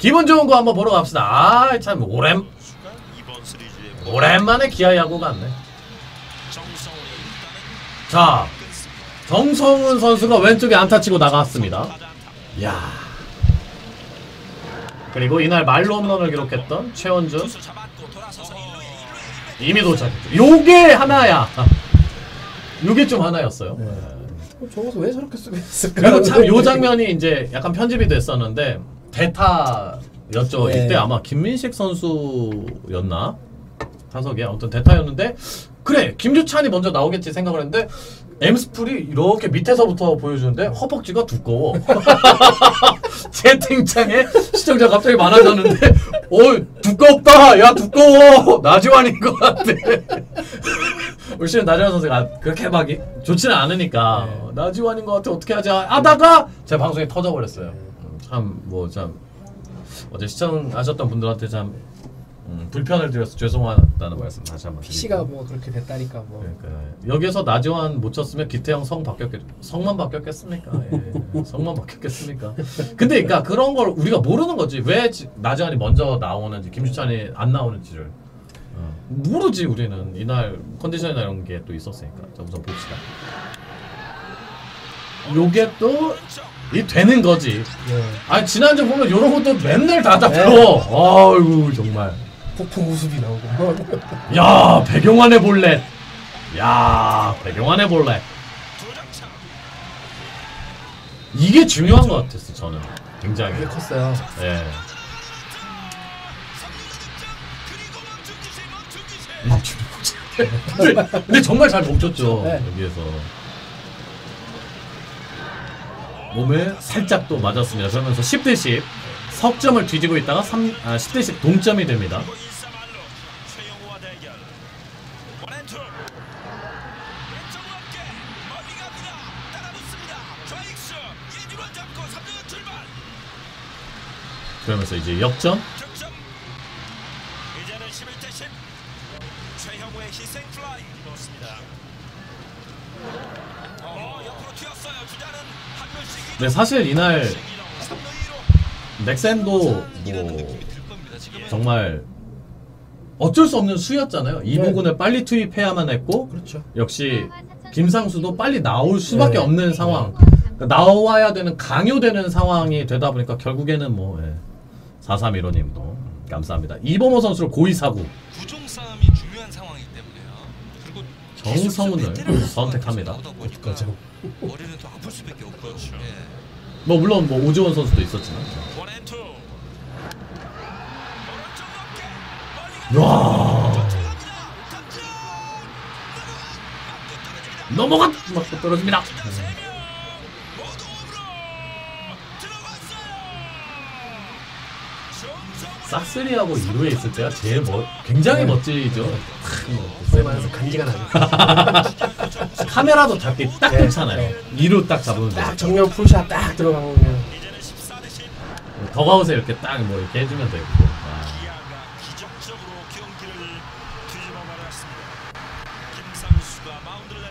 기분 좋은 거 한번 보러 갑시다. 아, 참 오랜만에 기아 야구 갔네. 자, 정성훈 선수가 왼쪽에 안타 치고 나갔습니다. 야. 그리고 이날 말로 홈런을 기록했던 최원준 이미 도착했죠. 요게 하나야. 요게 좀 하나였어요. 네. 저것을 왜 저렇게 쓰고 있을까? 그리고 참 요 장면이 이제 약간 편집이 됐었는데 대타였죠. 네. 이때 아마 김민식 선수였나? 타석에 아무튼 대타였는데 그래 김주찬이 먼저 나오겠지 생각을 했는데 엠스풀이 이렇게 밑에서부터 보여주는데 허벅지가 두꺼워. 채팅창에 시청자 갑자기 많아졌는데 두껍다 야 두꺼워 나지완인 것 같아. 올 시즌 나지완 선수가 그렇게 막 좋지는 않으니까 네. 나지완인 것 같아 어떻게 하자 하다가 제 방송이 터져버렸어요. 참 어제 시청하셨던 분들한테 참 불편을 드려서 죄송하다는 말씀 다시 한번 드리고. PC가 뭐 그렇게 됐다니까 뭐. 그러니까 여기서 나지완 못 쳤으면 기태형 성만 바뀌었겠습니까? 예. 성만 바뀌었겠습니까? 근데 그러니까 그런 걸 우리가 모르는 거지. 왜 나지완이 먼저 나오는지 김주찬이 안 나오는지를 모르지 우리는. 이날 컨디션이나 이런 게 또 있었으니까. 자, 우선 봅시다. 요게 또 되는 거지. 네. 아니 지난주 보면 요런 것도 맨날 다 잡혀. 아이고 정말. 폭풍 우습이 나오고. 야 배경환의 볼넷. 야 배경환의 볼넷. 이게 중요한 것 같았어 저는. 굉장히. 이게 컸어요. 예. 근데 정말 잘 멈췄죠. 네. 여기에서. 몸을 살짝 또 맞았습니다. 그러면서 10대10 석점을 뒤지고 있다가 10대10 동점이 됩니다. 그러면서 이제 역전. 이제는 11대10 최형우의 희생 플라이 넣었습니다. 옆으로 튀었어요. 주자는 한 명씩. 네, 사실 이날 넥센도 뭐 정말 어쩔 수 없는 수였잖아요. 이 부분을 빨리 투입해야만 했고, 그렇죠. 역시 김상수도 빨리 나올 수밖에 네. 없는 상황. 그러니까 나와야 되는 강요되는 상황이 되다 보니까 결국에는 뭐 4315님도 감사합니다. 이범호 선수를 고의 사구. 구종 싸움이 중요한 상황이기 때문에요. 그리고 정성훈을 선택합니다. 그렇죠. 머리는 더 아플 수밖에 없고요. 뭐 물론 뭐 오지원 선수도 있었지만. 원앤투. 와. 넘어갔 맞고 떨어집니다. 싹스리하고 2루에 있을 때가 제일 굉장히 멋지죠. 쎄만해서 간지가 나죠. 카메라도 잡기 딱 네, 좋잖아요. 네. 2루 딱 잡으면 딱 되죠. 정면 풀샷 딱 들어가면 더가웃에 이렇게 딱 뭐 이렇게 해주면 되고.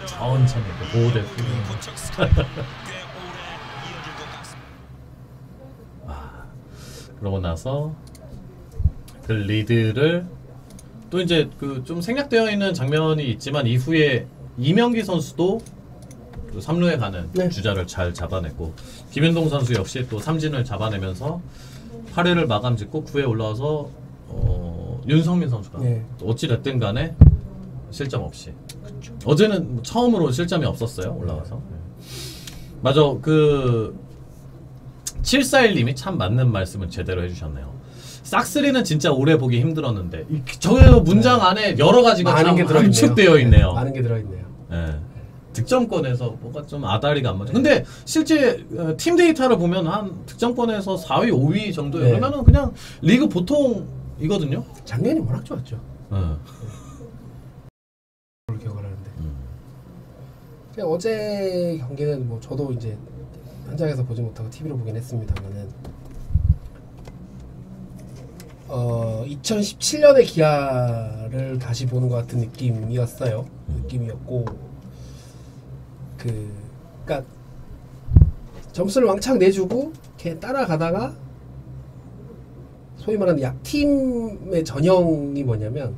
천천히 보호대 그러고 나서 그 리드를 또 이제 그 좀 생략되어 있는 장면이 있지만 이후에 이명기 선수도 3루에 가는 네. 주자를 잘 잡아냈고 김현동 선수 역시 또 삼진을 잡아내면서 8회를 마감짓고 9회에 올라와서 윤성민 선수가 네. 어찌 됐든 간에 실점 없이. 그쵸. 어제는 처음으로 실점이 없었어요. 올라와서. 맞아. 그 741님이 참 맞는 말씀을 제대로 해주셨네요. 싹스리는 진짜 오래 보기 힘들었는데 저 문장 안에 여러 가지가 참 함축되어 있네요. 많은 게 들어있네요. 네. 득점권에서 뭐가 좀 아다리가 안 맞아. 근데 실제 팀 데이터를 보면 한 득점권에서 4위, 5위 정도예요. 네. 그러면은 그냥 리그 보통이거든요. 작년이 워낙 좋았죠. 기억을 하는데. 어제 경기는 뭐 저도 이제 현장에서 보지 못하고 TV로 보긴 했습니다만은 2017년의 기아를 다시 보는 것 같은 느낌이었어요. 느낌이었고 그러니까 점수를 왕창 내주고 걔 따라가다가 소위 말하는 팀의 전형이 뭐냐면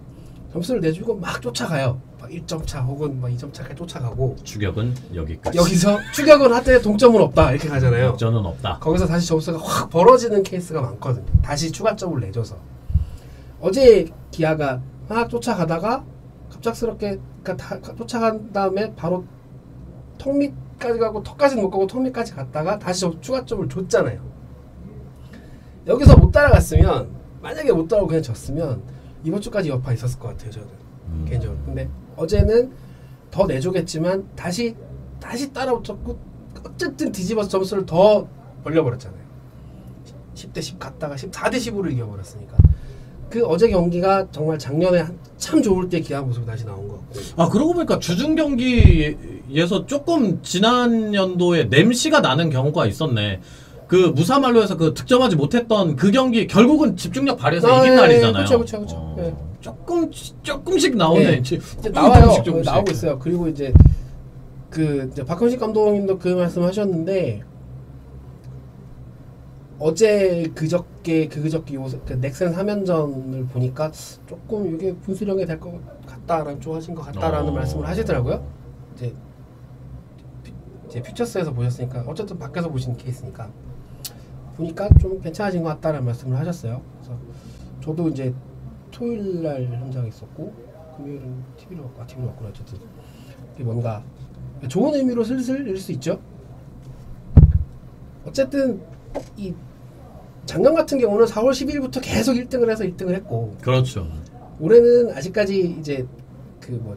점수를 내주고 막 쫓아가요. 막 1점 차 혹은 막 2점 차까지 쫓아가고 추격은 여기까지. 여기서 추격은 하되 동점은 없다 이렇게 가잖아요. 역전은 없다. 거기서 다시 점수가 확 벌어지는 케이스가 많거든요. 다시 추가점을 내줘서. 어제 기아가 막 쫓아가다가 갑작스럽게 쫓아간 다음에 바로 턱 밑까지 가고 턱까지는 못 가고 턱 밑까지 갔다가 다시 추가점을 줬잖아요. 여기서 못 따라갔으면 만약에 못 따라가고 그냥 졌으면 이번 주까지 여파 있었을 것 같아요. 저는 개인적으로. 근데 어제는 더 내주겠지만 다시 따라붙었고 어쨌든 뒤집어서 점수를 더 벌려버렸잖아요. 10대 10 갔다가 14대 10으로 이겨버렸으니까. 그 어제 경기가 정말 작년에 참 좋을 때 기아 모습이 다시 나온 것 같고. 아 그러고 보니까 주중 경기에서 조금 지난 연도에 냄새가 나는 경우가 있었네. 그 무사말로에서 그 득점하지 못했던 그 경기 결국은 집중력 발휘해서 이긴 날이잖아요. 그렇죠. 예. 조금씩 나오네. 예. 이제 나와요. 조금씩. 나오고 있어요. 그리고 이제 이제 박형식 감독님도 그 말씀하셨는데 어제 그저께 그 넥센 3연전을 보니까 조금 이게 분수령이 될 것 같다라는 좋아진 것 같다라는 말씀을 하시더라고요. 이제 퓨처스에서 보셨으니까 어쨌든 밖에서 보신 케이스니까 보니까 좀 괜찮아진 것 같다라는 말씀을 하셨어요. 그래서 저도 이제 토요일 날 현장에 있었고 금요일은 TV로 왔구나. 어쨌든 이게 뭔가 좋은 의미로 슬슬 일 수 있죠. 어쨌든 이 작년 같은 경우는 4월 12일부터 계속 1등을 해서 1등을 했고 그렇죠. 올해는 아직까지 이제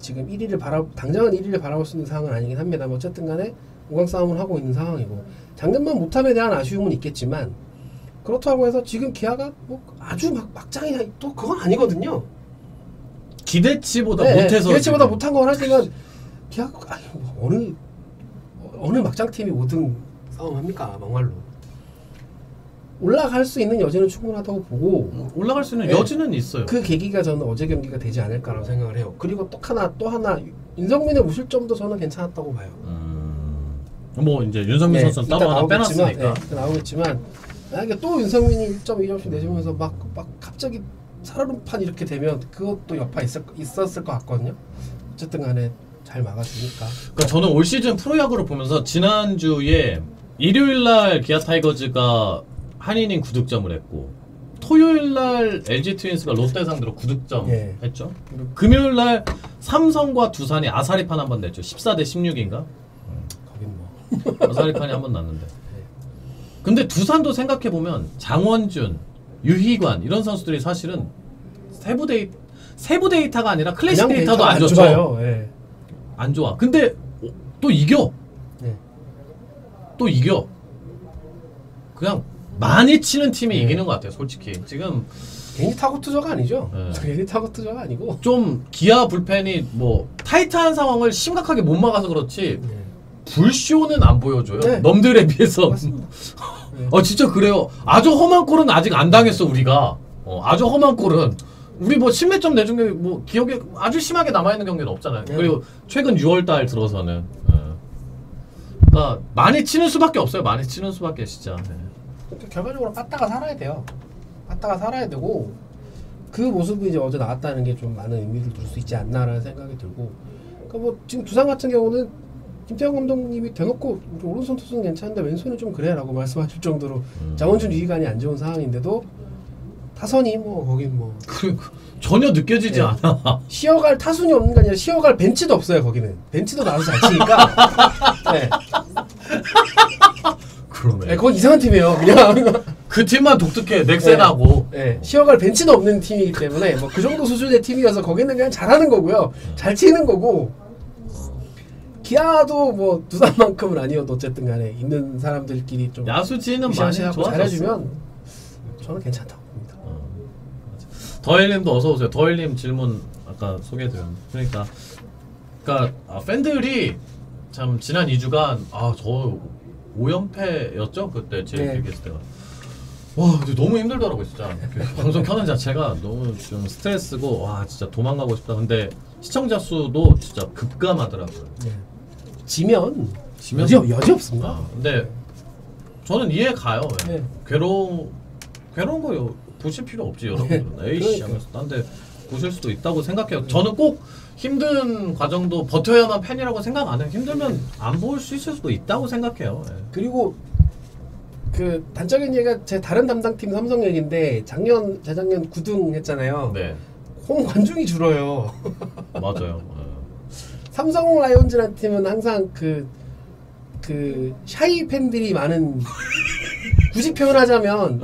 지금 1위를 당장은 1위를 바라볼 수 있는 상황은 아니긴 합니다만 어쨌든 간에 5강 싸움을 하고 있는 상황이고 작년만 못함에 대한 아쉬움은 있겠지만 그렇다고 해서 지금 기아가 뭐 아주 막장이나 또 그건 아니거든요. 기대치보다 네, 못해서 기대치보다 못한 건 하지만 기아가 어느 막장 팀이 5등 싸움합니까 막말로. 올라갈 수 있는 여지는 충분하다고 보고 올라갈 수 있는 네. 여지는 있어요. 그 계기가 저는 어제 경기가 되지 않을까라고 생각을 해요. 그리고 또 하나 윤성민의 무실점도 저는 괜찮았다고 봐요. 뭐 이제 윤성민 선수는 따로 하나 빼놨으니까 나오겠지만 만약에 또 윤성민이 1점 2점씩 내주면서 막 갑자기 살얼음판 이렇게 되면 그것도 여파 있었을 것 같거든요. 어쨌든 간에 잘 막아주니까. 그러니까 저는 올 시즌 프로야구를 보면서 지난주에 일요일날 기아 타이거즈가 한이닝 9득점을 했고 토요일날 LG 트윈스가 롯데 상대로 9득점 했죠. 금요일날 삼성과 두산이 아사리판 한 번 냈죠. 14대 16인가? 거긴 뭐 아사리판이 한 번 났는데 근데 두산도 생각해보면 장원준, 유희관 이런 선수들이 사실은 세부 데이터가 아니라 클래식 데이터도 안 좋죠. 좋아요. 예. 안 좋아. 근데 또 이겨. 또 이겨. 그냥 많이 치는 팀이 이기는 것 같아요. 솔직히 지금 괜히 타고 투저가 아니죠. 네. 괜히 타고 투저가 아니고 좀 기아 불펜이 뭐 타이트한 상황을 심각하게 못 막아서 그렇지 불쇼는 안 보여줘요. 네. 넘들에 비해서. 맞습니다. 진짜 그래요. 아주 험한 골은 아직 안 당했어 우리가. 아주 험한 골은 우리 뭐 10몇 점 내준 게 뭐 기억에 아주 심하게 남아있는 경기는 없잖아요. 그리고 최근 6월달 들어서는 그러니까 많이 치는 수밖에 없어요. 많이 치는 수밖에 진짜. 결과적으로 빠따가 살아야 돼요. 빠따가 살아야 되고 그 모습이 이제 어제 나왔다는 게 좀 많은 의미를 둘 수 있지 않나라는 생각이 들고 그러니까 뭐 지금 두산 같은 경우는 김태형 감독님이 대놓고 우리 오른손 투수는 괜찮은데 왼손은 좀 그래라고 말씀하실 정도로 장원준 유희관이 안 좋은 상황인데도 타선이 뭐 거긴 뭐 전혀 느껴지지 않아. 쉬어갈 타순이 없는 게 아니라 쉬어갈 벤치도 없어요. 거기는 벤치도 나와서 잘 치니까 네. 그러네. 네, 그건 이상한 팀이에요. 그냥 그 팀만 독특해. 넥센하고. 네, 쉬어갈 벤치도 없는 팀이기 때문에 뭐 그 정도 수준의 팀이어서 거기는 그냥 잘하는 거고요. 잘 치는 거고 기아도 뭐 두산만큼은 아니어도 어쨌든 간에 있는 사람들끼리 좀 야수지는 많이 좋아졌어. 잘해주면 저는 괜찮다고 봅니다. 더일님도 어서 오세요. 더일님 질문 아까 소개해드렸는데 그러니까 팬들이 참 지난 2주간 저 5연패였죠 그때 제일 얘기했을 때가. 와 근데 너무 힘들더라고요 진짜. 방송 켜는 자체가 너무 좀 스트레스고 와 진짜 도망가고 싶다. 근데 시청자 수도 진짜 급감하더라고요. 지면 여지 없습니다. 근데 저는 이해 가요. 괴로운 거 보실 필요 없지 여러분들은. 에이씨 그러니까. 하면서 딴 데 보실 수도 있다고 생각해요. 저는 꼭 힘든 과정도 버텨야만 팬이라고 생각 안 해요. 힘들면 안 볼 수 있을 수도 있다고 생각해요. 예. 그리고 그 단적인 얘기가 제 다른 담당팀 삼성 얘기인데 재작년 9등 했잖아요. 네, 홈 관중이 줄어요. 맞아요. 삼성 라이온즈라는 팀은 항상 그 샤이 팬들이 많은 굳이 표현하자면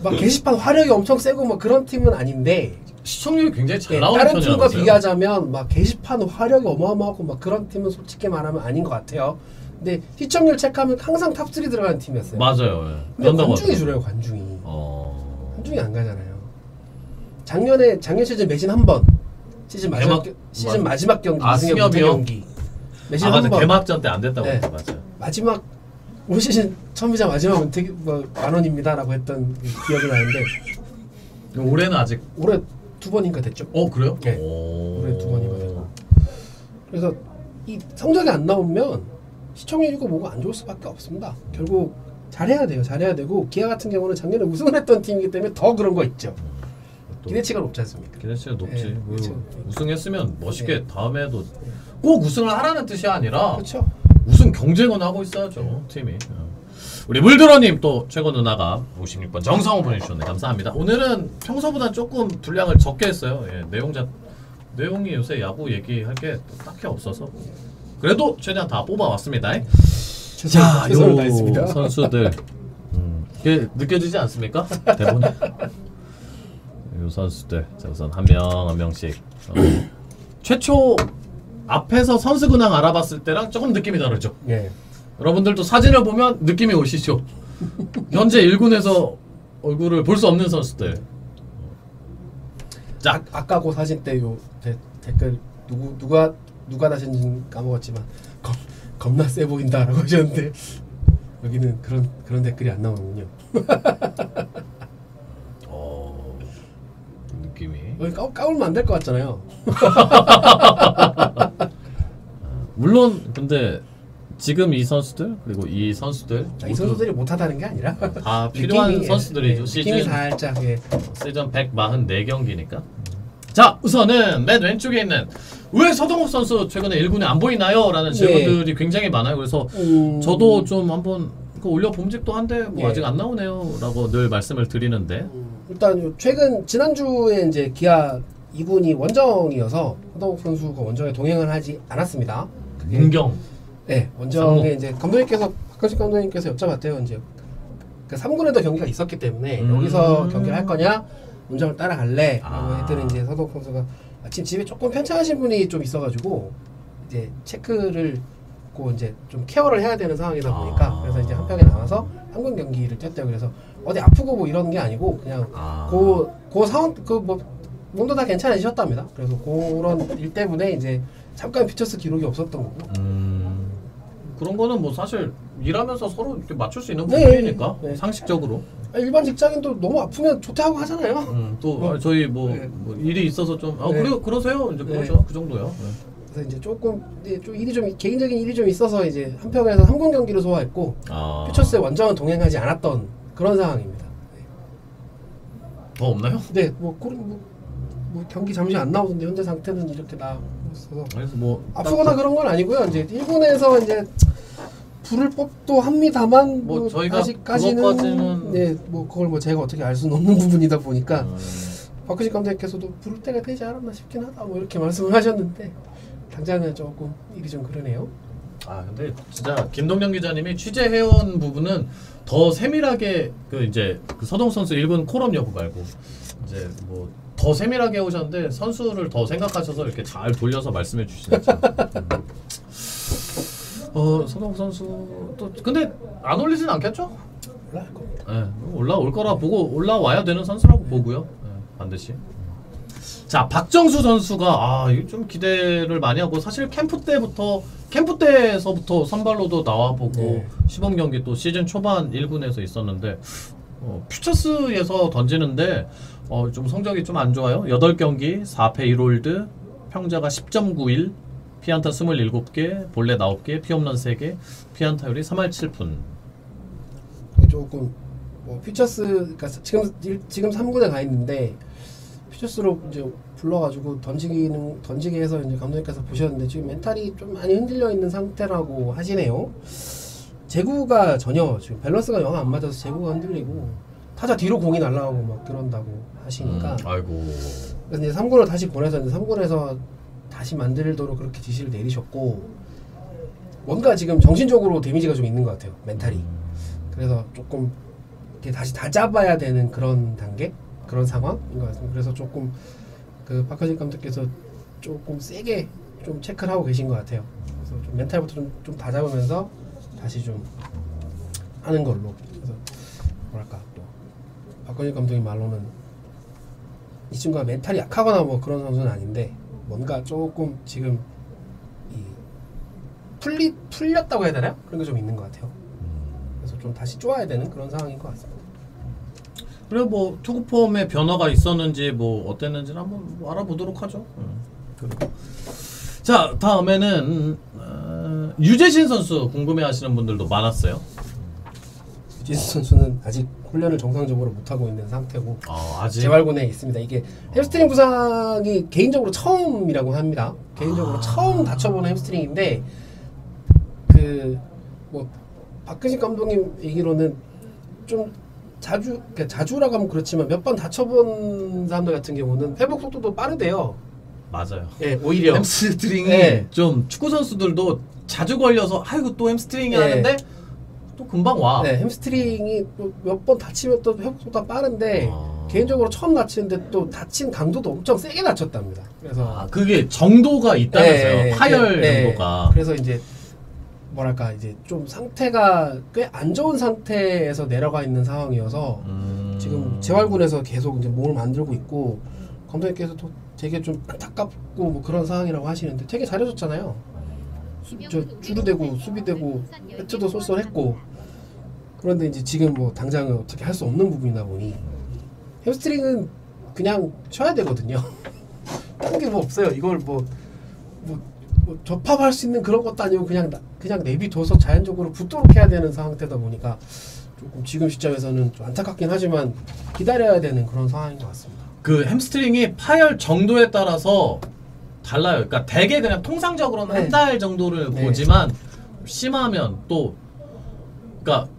막 게시판 화력이 엄청 세고 막 그런 팀은 아닌데 시청률이 굉장히 잘 네, 나오는 다른 팀과 편이라면서요? 비교하자면 막 게시판 화력이 어마어마하고 막 그런 팀은 솔직히 말하면 아닌 것 같아요. 근데 시청률 체크하면 항상 탑3 들어가는 팀이었어요. 맞아요. 예. 근데 그런다고 관중이 하더라고요. 줄어요. 관중이. 어... 안 가잖아요. 작년 시즌 매진 한 번. 시즌 마지막 경기 승엽이요? 경기. 매진 한 맞아. 번. 개막전 때 안 됐다고 네. 했죠. 맞아요. 마지막 올 시즌 처음이자 마지막 은퇴 만원입니다라고 했던 기억이 나는데 올해는 아직 올해 2번인가 됐죠. 그래요? 네. 오... 올해 2번인가 됐고. 그래서 이 성적이 안 나오면 시청률이고 뭐가 안 좋을 수밖에 없습니다. 결국 잘해야 돼요. 잘해야 되고 기아 같은 경우는 작년에 우승을 했던 팀이기 때문에 더 그런 거 있죠. 기대치가 높지 않습니까? 기대치가 높지. 네, 그렇죠. 우승했으면 멋있게 네. 다음에도 꼭 우승을 하라는 뜻이 아니라 그렇죠. 우승 경쟁은 하고 있어야죠 팀이. 우리 물들어님 또 최고 누나가 56번 정성호 보내주셨네. 감사합니다. 오늘은 평소보다 조금 분량을 적게 했어요. 예, 내용이 요새 야구 얘기할 게 딱히 없어서 그래도 최대한 다 뽑아왔습니다. 자, 최선을 다했습니다. 선수들 이게 느껴지지 않습니까? 대본에 요 선수들 자, 우선 한 명씩 최초 앞에서 선수 근황 알아봤을 때랑 조금 느낌이 다르죠. 예. 여러분들도 사진을 보면 느낌이 오시죠. 현재 1군에서 얼굴을 볼 수 없는 선수들. 자, 아까 그 사진 때 요 댓글 누가 다신지 까먹었지만 겁나 세 보인다라고 하셨는데 여기는 그런 댓글이 안 나오는군요. 느낌이. 여기 까울면 안 될 것 같잖아요. 물론 근데 지금 이 선수들 그리고 이 선수들 이 선수들이 못하다는 게 아니라 다 필요한 느낌이, 선수들이죠. 느낌이 살짝 시즌 144경기니까. 자, 우선은 맨 왼쪽에 있는 왜 서동욱 선수 최근에 1군에 안 보이나요? 라는 질문들이 굉장히 많아요. 그래서 저도 좀 한번 올려 봄직도 한데 뭐 아직 안 나오네요 라고 늘 말씀을 드리는데 일단 지난주에 이제 기아 2군이 원정이어서 서동욱 선수가 원정에 동행을 하지 않았습니다. 문경. 네, 원정에 이제 박근식 감독님께서 여쭤봤대요. 이제 그 3군에도 경기가 있었기 때문에 여기서 경기를 할 거냐, 원정을 따라갈래? 라고 했더니 이제 서동욱 선수가 마침 집에 조금 편찮으신 분이 좀 있어가지고 이제 체크를 고 이제 좀 케어를 해야 되는 상황이다 보니까 그래서 이제 한평에 나와서 3군 경기를 뛰었대요. 그래서 어디 아프고 뭐 이런 게 아니고 그냥 그 상황 뭐 몸도 다 괜찮으셨답니다. 그래서 그런 일 때문에 이제 잠깐 피처스 기록이 없었던 거고. 그런 거는 뭐 사실 일하면서 서로 이렇게 맞출 수 있는 네, 부분이니까 네. 상식적으로. 일반 직장인도 너무 아프면 좋다고 하잖아요. 또 저희 뭐 일이 있어서 좀 그러세요 이제 그러죠. 그 정도요. 그래서 이제 조금 일이 좀 개인적인 일이 좀 있어서 이제 한평에서 3군 경기를 소화했고 퓨처스의 원정은 동행하지 않았던 그런 상황입니다. 더 없나요? 네, 뭐 경기 잠시 안 나오던데 현재 상태는 이렇게 나와서 그래서 뭐 아프거나 그런 건 아니고요. 이제 1군에서 이제 부를 법도 합니다만 뭐 저희가 아직까지는 그것까지는 네, 뭐 그걸 뭐 제가 어떻게 알 수는 없는 부분이다 보니까 박근식 감독님께서도 부를 때가 되지 않았나 싶긴 하다 뭐 이렇게 말씀을 하셨는데 당장은 조금 일이 좀 그러네요. 근데 진짜 김동영 기자님이 취재해온 부분은 더 세밀하게 이제 서동욱 선수 1군 콜업 여부 말고 이제 뭐 더 세밀하게 오셨는데 선수를 더 생각하셔서 이렇게 잘 돌려서 말씀해 주시죠. 서동욱 선수 또 근데 안 올리진 않겠죠? 올라갈 겁니다. 네, 올라올 거라 보고 올라와야 되는 선수라고 보고요. 네, 반드시. 자, 박정수 선수가 이거 좀 기대를 많이 하고 사실 캠프 때에서부터 선발로도 나와보고 시범 경기 또 시즌 초반 1군에서 있었는데 퓨처스에서 던지는데 좀 성적이 좀 안 좋아요. 8경기 4패 1홀드 평자가 10.91 피안타 27개 볼넷 9개 피홈런 3개 피안타율이 3할 7푼 조금 뭐 퓨처스 그러니까 지금 3군에 가 있는데 퓨처스로 이제 불러가지고 던지게 해서 이제 감독님께서 보셨는데 지금 멘탈이 좀 많이 흔들려 있는 상태라고 하시네요. 제구가 전혀 지금 밸런스가 영 안 맞아서 제구가 흔들리고 타자 뒤로 공이 날아가고 막 그런다고 하시니까 아이고. 그래서 이제 3군을 다시 보내서 이제 3군에서 다시 만들도록 그렇게 지시를 내리셨고 뭔가 지금 정신적으로 데미지가 좀 있는 것 같아요. 멘탈이. 그래서 조금 이렇게 다시 다잡아야 되는 그런 단계? 그런 상황인 것 같습니다. 그래서 조금 그 박하진 감독께서 조금 세게 좀 체크를 하고 계신 것 같아요. 그래서 좀 멘탈부터 좀 다잡으면서 다시 좀 하는 걸로. 그래서 뭐랄까 또 박하진 감독의 말로는 이 친구가 멘탈이 약하거나 뭐 그런 선수는 아닌데 뭔가 조금 지금 이 풀렸다고 해야 되나요? 그런 게 좀 있는 것 같아요. 그래서 좀 다시 쪼아야 되는 그런 상황인 것 같습니다. 그리고 뭐 투구 폼의 변화가 있었는지 뭐 어땠는지를 한번 뭐 알아보도록 하죠. 그리고 자 다음에는 유재신 선수 궁금해하시는 분들도 많았어요. 유재신 선수는 아직 훈련을 정상적으로 못 하고 있는 상태고 아직 재활군에 있습니다. 이게 햄스트링 부상이 개인적으로 처음이라고 합니다. 개인적으로 처음 다쳐보는 햄스트링인데 그 뭐 박근식 감독님 얘기로는 좀 자주라고 하면 그렇지만 몇 번 다쳐본 사람들 같은 경우는 회복 속도도 빠르대요. 맞아요. 네, 오히려 햄스트링이 네. 좀 축구 선수들도 자주 걸려서 아이고 또 햄스트링이 하는데 또 금방 와. 네, 햄스트링이 몇 번 다치면 또 회복 속도가 빠른데 개인적으로 처음 다치는데 또 다친 강도도 엄청 세게 다쳤답니다. 그래서 그게 정도가 있다면서요. 파열 정도가. 그래서 이제 뭐랄까 이제 좀 상태가 꽤 안 좋은 상태에서 내려가 있는 상황이어서 지금 재활군에서 계속 이제 몸을 만들고 있고 감독님께서도 되게 좀 안타깝고 뭐 그런 상황이라고 하시는데 되게 잘해줬잖아요. 주루되고 수비되고 배트도 쏠쏠했고 그런데 이제 지금 뭐 당장은 어떻게 할 수 없는 부분이다 보니 햄스트링은 그냥 쉬어야 되거든요. 다른 게 뭐 없어요. 이걸 뭐 접합할 수 있는 그런 것도 아니고 그냥 내비둬서 자연적으로 붙도록 해야 되는 상태다 보니까 조금 지금 시점에서는 좀 안타깝긴 하지만 기다려야 되는 그런 상황인 것 같습니다. 그 햄스트링이 파열 정도에 따라서 달라요. 그러니까 대개 그냥 통상적으로는 한 달 정도를 보지만 심하면 또 그러니까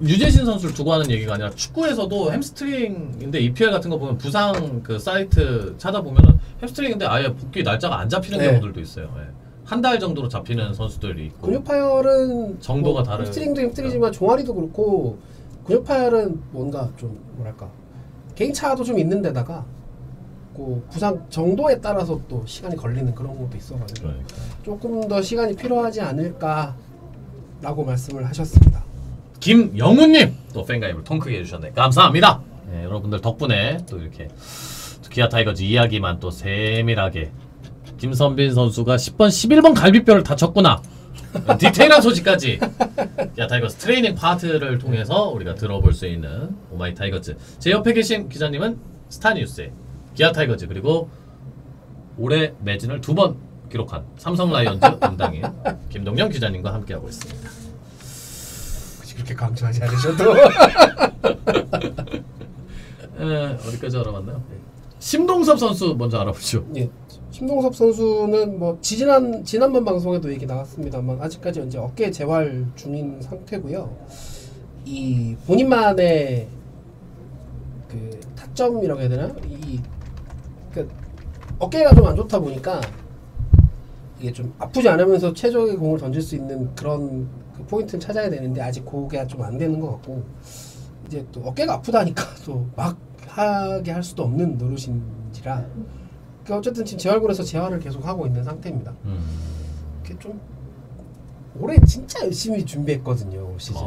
유재신 선수를 두고 하는 얘기가 아니라 축구에서도 햄스트링인데 EPL 같은 거 보면 부상 그 사이트 찾아보면은 햄스트링인데 아예 복귀 날짜가 안 잡히는 경우들도 있어요. 한 달 정도로 잡히는 선수들이 있고. 근육 파열은 정도가 뭐 다른. 햄스트링도 햄스트링이지만 종아리도 그렇고 근육 파열은 뭔가 좀 뭐랄까 개인차도 좀 있는 데다가 그 부상 정도에 따라서 또 시간이 걸리는 그런 것도 있어가지고 조금 더 시간이 필요하지 않을까라고 말씀을 하셨습니다. 김영훈님 또 팬가입을 통크게 해주셨네. 감사합니다. 네, 여러분들 덕분에 또 이렇게 기아 타이거즈 이야기만 또 세밀하게 김선빈 선수가 10번 11번 갈비뼈를 다쳤구나 디테일한 소식까지 기아 타이거즈 트레이닝 파트를 통해서 우리가 들어볼 수 있는 오마이 타이거즈. 제 옆에 계신 기자님은 스타뉴스의 기아 타이거즈 그리고 올해 매진을 2번 기록한 삼성 라이온즈 담당인 김동영 기자님과 함께하고 있습니다. 그렇게 강조하지 않으셔도 어디까지 알아봤나요? 심동섭 선수 먼저 알아보죠. 예, 심동섭 선수는 뭐 지난번 방송에도 얘기 나왔습니다만 아직까지 이제 어깨 재활 중인 상태고요. 이 본인만의 그 타점이라고 해야 되나? 그 어깨가 좀 안 좋다 보니까 이게 좀 아프지 않으면서 최적의 공을 던질 수 있는 그런 그 포인트를 찾아야 되는데 아직 그게 좀 안 되는 것 같고 이제 또 어깨가 아프다니까 또 막 하게 할 수도 없는 노릇인지라 그러니까 어쨌든 지금 재활군에서 재활을 계속 하고 있는 상태입니다. 그게 좀 올해 진짜 열심히 준비했거든요 올 시즌.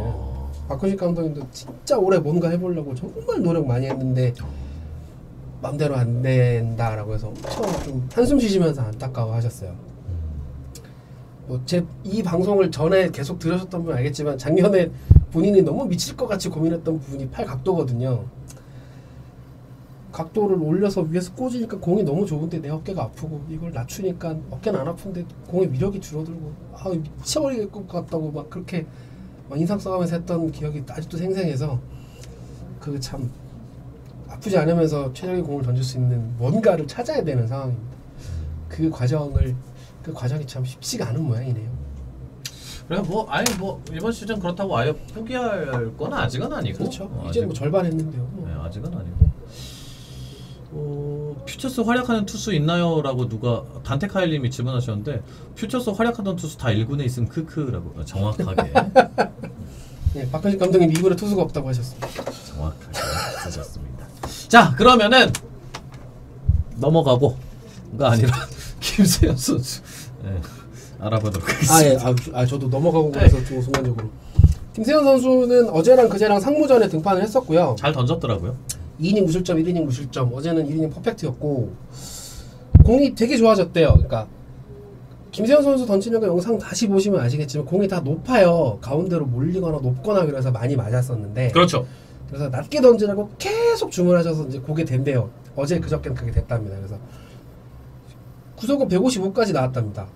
박근식 감독님도 진짜 올해 뭔가 해보려고 정말 노력 많이 했는데 맘대로 안 된다라고 해서 엄청 좀 한숨 쉬시면서 안타까워하셨어요. 뭐 이 방송을 전에 계속 들으셨던 분 알겠지만 작년에 본인이 너무 미칠 것 같이 고민했던 부분이 팔 각도거든요. 각도를 올려서 위에서 꽂으니까 공이 너무 좋은데 내 어깨가 아프고 이걸 낮추니까 어깨는 안 아픈데 공의 위력이 줄어들고 미쳐버릴 것 같다고 막 그렇게 막 인상 써가면서 했던 기억이 아직도 생생해서 그 참 아프지 않으면서 최적의 공을 던질 수 있는 뭔가를 찾아야 되는 상황입니다. 그 과정이 참 쉽지가 않은 모양이네요. 그래 뭐 아니 뭐 이번 시즌 그렇다고 아예 포기할 건 아직은 아니고. 그렇죠. 이제 뭐 절반 했는데요. 네, 아직은 아니고. 퓨처스 활약하는 투수 있나요?라고 누가 단테카일님이 질문하셨는데 퓨처스 활약하던 투수 다 1군에 있으면 크크라고 정확하게. 네, 박근식 감독님 2군에 투수가 없다고 하셨습니다. 정확하게 하셨습니다. 자 그러면은 넘어가고가 아니라 김세현 선수 알아보도록 하겠습니다. 저도 넘어가고 그래서 좀 순간적으로 김세현 선수는 어제랑 그제랑 상무전에 등판을 했었고요. 잘 던졌더라고요. 2이닝 무실점, 1이닝 무실점. 어제는 1이닝 퍼펙트였고 공이 되게 좋아졌대요. 그러니까 김세현 선수 던지는 거 영상 다시 보시면 아시겠지만 공이 다 높아요. 가운데로 몰리거나 높거나 그래서 많이 맞았었는데 그렇죠. 그래서 낮게 던지라고 계속 주문하셔서 이제 그게 된대요. 어제 그저께는 그게 됐답니다. 그래서 구속은 155까지 나왔답니다.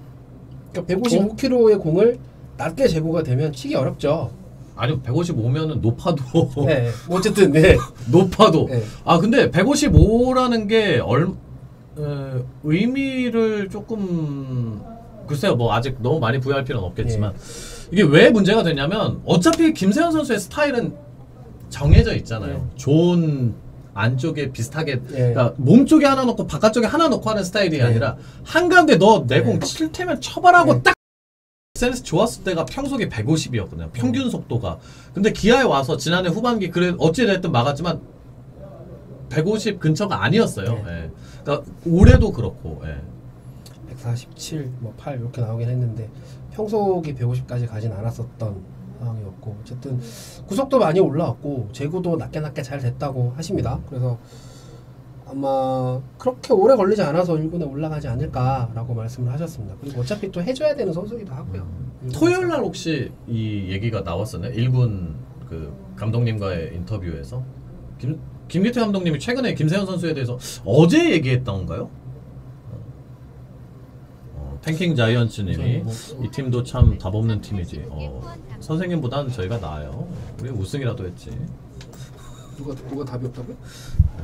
그러니까 155km의 공을 낮게 제고가 되면 치기 어렵죠. 아니 155면은 높아도 네, 뭐 어쨌든 네. 높아도 네. 아 근데 155라는 게 의미를 조금 글쎄요 뭐 아직 너무 많이 부여할 필요는 없겠지만 이게 왜 문제가 되냐면 어차피 김세현 선수의 스타일은 정해져 있잖아요. 좋은 안쪽에 비슷하게 그러니까 몸 쪽에 하나 넣고 바깥쪽에 하나 넣고 하는 스타일이 아니라 한가운데 너 내 공 칠 테면 쳐봐라고 딱 SNS 좋았을 때가 평속이 150이었거든요. 평균 속도가. 근데 기아에 와서 지난해 후반기 그래 어찌됐든 막았지만 150 근처가 아니었어요. 예. 그러니까 올해도 그렇고. 예. 147, 뭐 8 이렇게 나오긴 했는데 평속이 150까지 가진 않았었던 상황이었고 어쨌든 구속도 많이 올라왔고 제구도 낮게 잘 됐다고 하십니다. 그래서 아마 그렇게 오래 걸리지 않아서 1군에 올라가지 않을까라고 말씀을 하셨습니다. 그리고 어차피 또 해줘야 되는 선수기도 하고요. 토요일 날 혹시 이 얘기가 나왔었나요? 1군 그 감독님과의 인터뷰에서 김기태 감독님이 최근에 김세현 선수에 대해서 어제 얘기했던가요? 탱킹 자이언츠님이 이 팀도 참 답 없는 팀이지. 선생님보다는 저희가 나아요. 우리 우승이라도 했지. 누가 답이 없다고요?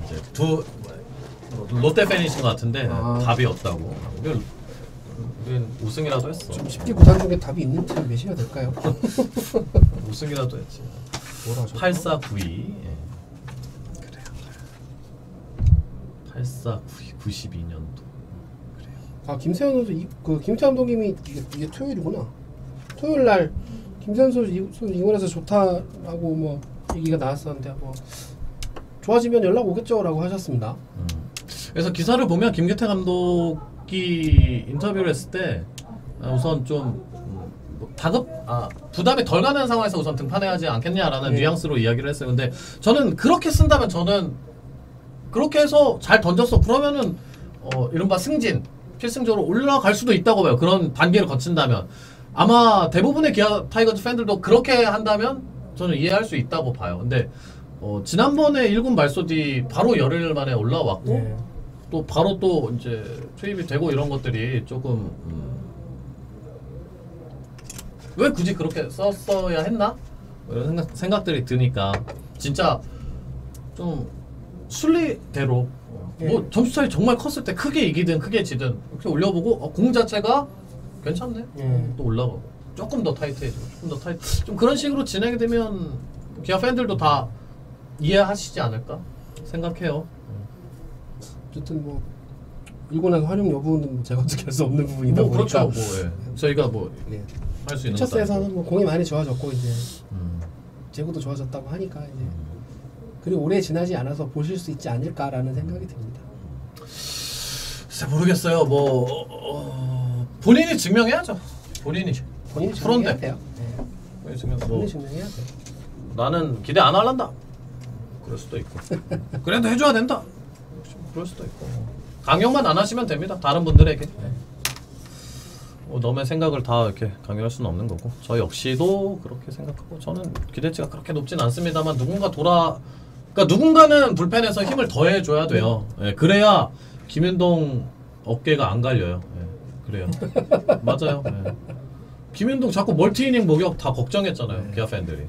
이제 두 롯데 팬이신 것 같은데 답이 없다고. 우리는 우승이라도 했어. 좀 쉽게 구단 중에 답이 있는 팀 몇이나 될까요? 우승이라도 했지. 뭐라 하셨죠? 8492. 예. 그래요. 8492 92년도. 아 김세현 선수 김태 감독님이 이게 토요일이구나. 토요일 날 김세현 선수 이군에서 좋다라고 뭐 얘기가 나왔었는데 뭐 좋아지면 연락 오겠죠라고 하셨습니다. 그래서 기사를 보면 김기태 감독이 인터뷰를 했을 때 우선 좀 부담이 덜 가는 상황에서 우선 등판해야 하지 않겠냐라는 뉘앙스로 이야기를 했어요. 근데 저는 그렇게 쓴다면 저는 그렇게 해서 잘 던졌어. 그러면은 이른바 승진 필승적으로 올라갈 수도 있다고 봐요. 그런 단계를 거친다면 아마 대부분의 기아 타이거즈 팬들도 그렇게 한다면 저는 이해할 수 있다고 봐요. 근데 지난번에 1군 말소 뒤 바로 열흘 만에 올라왔고 또 바로 또 이제 투입이 되고 이런 것들이 조금 왜 굳이 그렇게 썼어야 했나? 이런 생각들이 드니까 진짜 좀 순리대로 뭐 점수 차이 정말 컸을 때 크게 이기든 크게 지든 이렇게 올려보고 공 자체가 괜찮네. 또 올라가고 조금 더 타이트해지고 조금 더 타이트 좀 그런 식으로 진행이 되면 기아 팬들도 다 이해하시지 않을까 생각해요. 어쨌든 뭐 1군에서 활용 여부는 제가 어떻게 할 수 없는 부분이다 뭐 보니까 그렇죠. 저희가 뭐 할 수 있는 것도 퓨처스에서는 뭐 공이 많이 좋아졌고 이제 제구도 좋아졌다고 하니까 이제 그리고 오래 지나지 않아서 보실 수 있지 않을까라는 생각이 듭니다. 글쎄 모르겠어요. 뭐 본인이 증명해야죠. 본인이 증명해야 돼요. 본인이 증명해야 돼. 나는 기대 안 할란다. 그럴 수도 있고. 그래도 해줘야 된다. 그럴 수도 있고. 강요만 안 하시면 됩니다. 다른 분들에게. 너의 생각을 다 이렇게 강요할 수는 없는 거고. 저 역시도 그렇게 생각하고 저는 기대치가 그렇게 높진 않습니다만 그러니까 누군가는 불펜에서 힘을 더해줘야 돼요. 그래야 김윤동 어깨가 안 갈려요. 그래요. 맞아요. 김윤동 자꾸 멀티이닝 목욕 다 걱정했잖아요. 기아 팬들이.